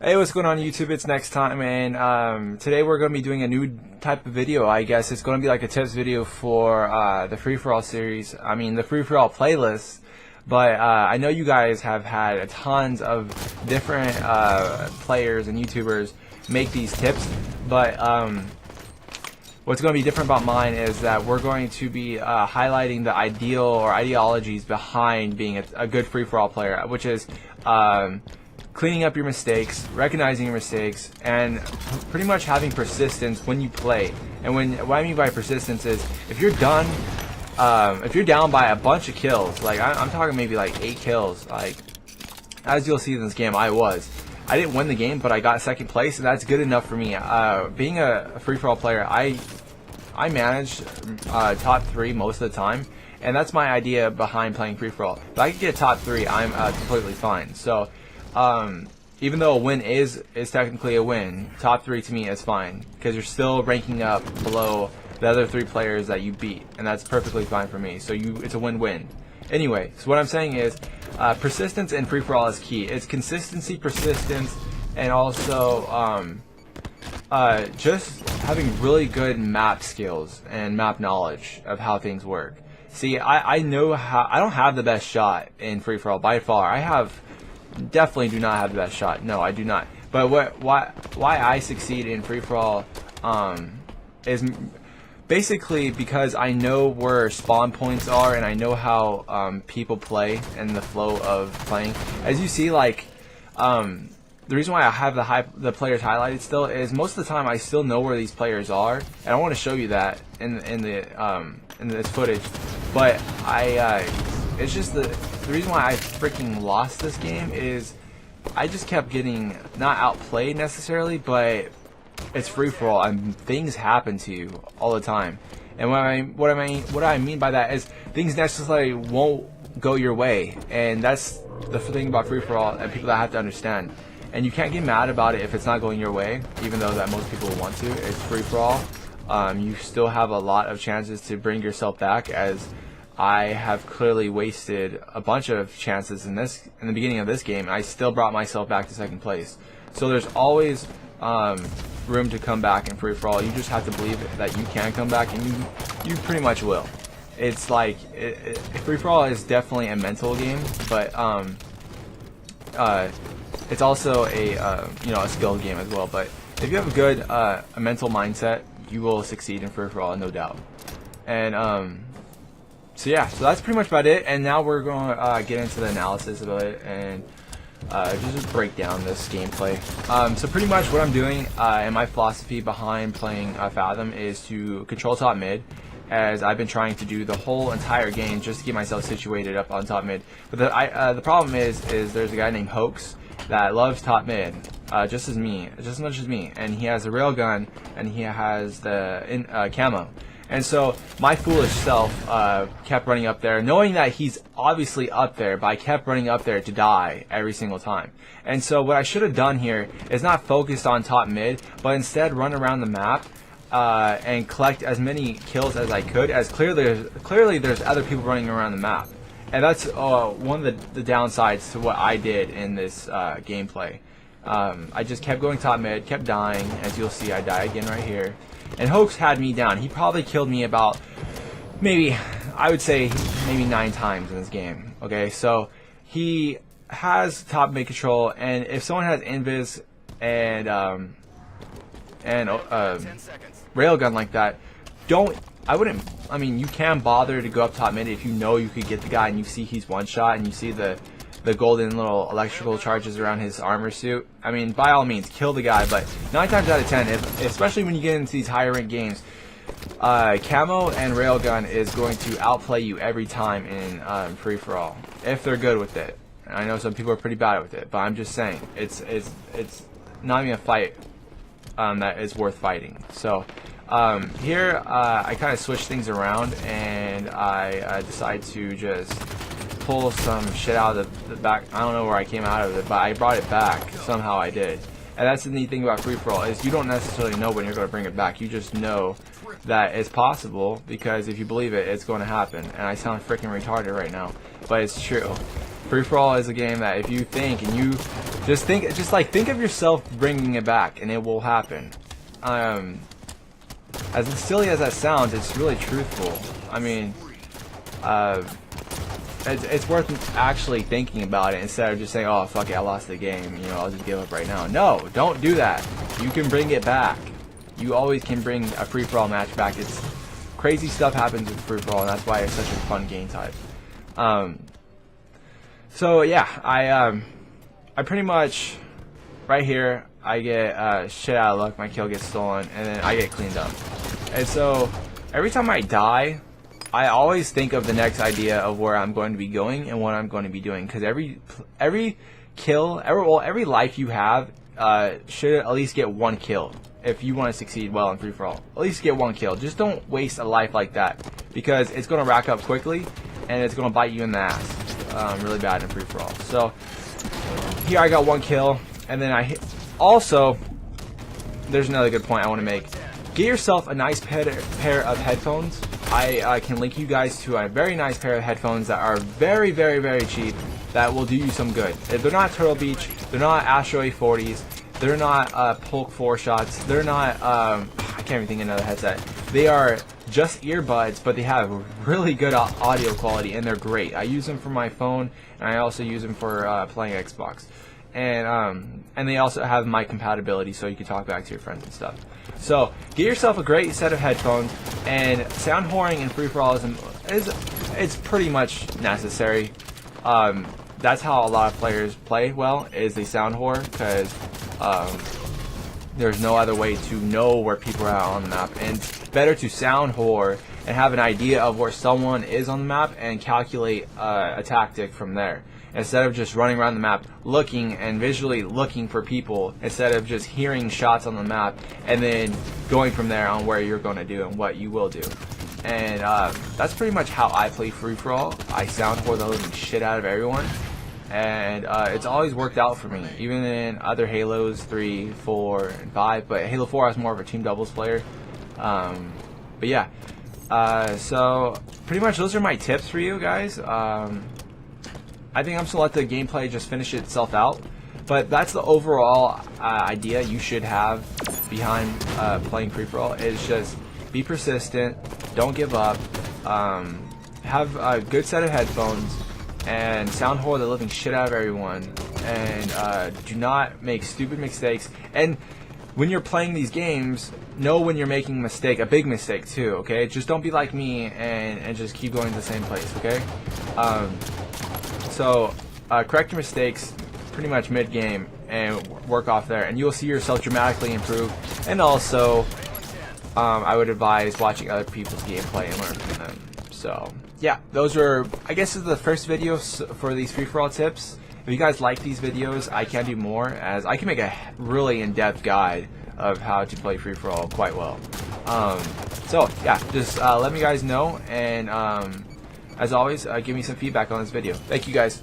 Hey, what's going on YouTube? It's Next Time, and today we're going to be doing a new type of video. I guess it's going to be like a tips video for the free-for-all series. I mean, the free-for-all playlist. But I know you guys have had tons of different players and YouTubers make these tips. But what's going to be different about mine is that we're going to be highlighting the ideal or ideologies behind being a good free-for-all player, which is cleaning up your mistakes, recognizing your mistakes, and pretty much having persistence when you play. And what I mean by persistence is if you're done, if you're down by a bunch of kills, like I'm talking maybe like 8 kills, like as you'll see in this game, I didn't win the game, but I got second place, and that's good enough for me. Being a free-for-all player, I manage top 3 most of the time, and that's my idea behind playing free-for-all. If I could get top 3, I'm completely fine. So even though a win is technically a win, top 3 to me is fine, because you're still ranking up below the other 3 players that you beat, and that's perfectly fine for me. So it's a win-win. Anyway, so what I'm saying is persistence in free-for-all is key. It's consistency, persistence, and also just having really good map skills and map knowledge of how things work. See, I know how. I don't have the best shot in free-for-all by far. Definitely do not have the best shot. No, I do not. But why I succeed in free-for-all is basically because I know where spawn points are, and I know how people play and the flow of playing. As you see, like the reason why I have the players highlighted still is most of the time I still know where these players are, and I want to show you that in this footage. But it's just the reason why I freaking lost this game is I just kept getting not outplayed necessarily, but it's free for all and things happen to you all the time. And what I mean by that is things necessarily won't go your way, and that's the thing about free for all and people that have to understand. And you can't get mad about it if it's not going your way, even though that most people want to. It's free for all. You still have a lot of chances to bring yourself back, as I have clearly wasted a bunch of chances in the beginning of this game, and I still brought myself back to second place. So there's always room to come back in free-for-all. You just have to believe that you can come back, and you pretty much will. It's like free-for-all is definitely a mental game, but it's also a skill game as well. But if you have a good a mental mindset, you will succeed in free-for-all, no doubt. And so yeah, so that's pretty much about it, and now we're going to get into the analysis of it and just break down this gameplay. So pretty much what I'm doing and my philosophy behind playing Fathom is to control top mid, as I've been trying to do the whole entire game just to get myself situated up on top mid. But the problem is there's a guy named Hoax that loves top mid just as much as me, and he has a railgun and he has the camo. And so my foolish self kept running up there, knowing that he's obviously up there, but I kept running up there to die every single time. And so what I should have done here is not focused on top mid, but instead run around the map and collect as many kills as I could, as clearly there's other people running around the map. And that's one of the downsides to what I did in this gameplay. I just kept going top mid, kept dying. As you'll see, I die again right here. And Hoax had me down. He probably killed me about, I would say maybe 9 times in this game. Okay, so he has top mid control, and if someone has invis and railgun like that, you can bother to go up top mid if you know you could get the guy and you see he's one shot and you see the golden little electrical charges around his armor suit. I mean, by all means, kill the guy, but 9 times out of 10, especially when you get into these higher ranked games, camo and railgun is going to outplay you every time in free-for-all, if they're good with it. And I know some people are pretty bad with it, but I'm just saying, it's not even a fight that is worth fighting. So here I kind of switch things around, and I decide to just pull some shit out of the back. I don't know where I came out of it, but I brought it back. Somehow I did. And that's the neat thing about free-for-all, is you don't necessarily know when you're going to bring it back. You just know that it's possible, because if you believe it, it's going to happen. And I sound freaking retarded right now, but it's true. Free for all is a game that if you think and you just think of yourself bringing it back, and it will happen. As silly as that sounds, it's really truthful. I mean, it's worth actually thinking about it instead of just saying, "Oh, fuck it, I lost the game. You know, I'll just give up right now." No, don't do that. You can bring it back. You always can bring a free for all match back. It's crazy stuff happens with free for all, and that's why it's such a fun game type. So yeah, I pretty much right here I get shit out of luck. My kill gets stolen, and then I get cleaned up. And so every time I die, I always think of the next idea of where I'm going to be going and what I'm going to be doing. Because every kill, every life you have should at least get one kill if you want to succeed well in free for all. At least get one kill. Just don't waste a life like that, because it's going to rack up quickly and it's going to bite you in the ass really bad in free for all. So here I got one kill, and then I hit. Also, there's another good point I want to make. Get yourself a nice pair of headphones. I can link you guys to a very nice pair of headphones that are very, very, very cheap, that will do you some good. They're not Turtle Beach, they're not Astro A40s, they're not Polk 4 shots, they're not, I can't even think of another headset. They are just earbuds, but they have really good audio quality, and they're great. I use them for my phone, and I also use them for playing Xbox. And they also have mic compatibility, so you can talk back to your friends and stuff. So get yourself a great set of headphones, and sound whoring in free for all is pretty much necessary. That's how a lot of players play well, is they sound whore, because there's no other way to know where people are on the map, and it's better to sound whore and have an idea of where someone is on the map and calculate a tactic from there, instead of just running around the map looking and visually looking for people, instead of just hearing shots on the map and then going from there on where you're going to do and what you will do. And that's pretty much how I play free for all. I sound whore the living shit out of everyone, and it's always worked out for me, even in other Halos 3, 4, and 5. But Halo 4 I was more of a team doubles player. But yeah, so pretty much those are my tips for you guys. I think I'm just going to let the gameplay just finish itself out, but that's the overall idea you should have behind playing free-for-all. Is just be persistent, don't give up, have a good set of headphones, and sound whore the living shit out of everyone, and do not make stupid mistakes. And when you're playing these games, know when you're making a big mistake too, okay? Just don't be like me and just keep going to the same place, okay? So correct your mistakes pretty much mid-game and work off there, and you'll see yourself dramatically improve. And also, I would advise watching other people's gameplay and learn from them. So yeah, those are, I guess, this is the first videos for these free-for-all tips. If you guys like these videos, I can do more, as I can make a really in-depth guide of how to play free-for-all quite well. So yeah, just let me guys know, and as always, give me some feedback on this video. Thank you guys.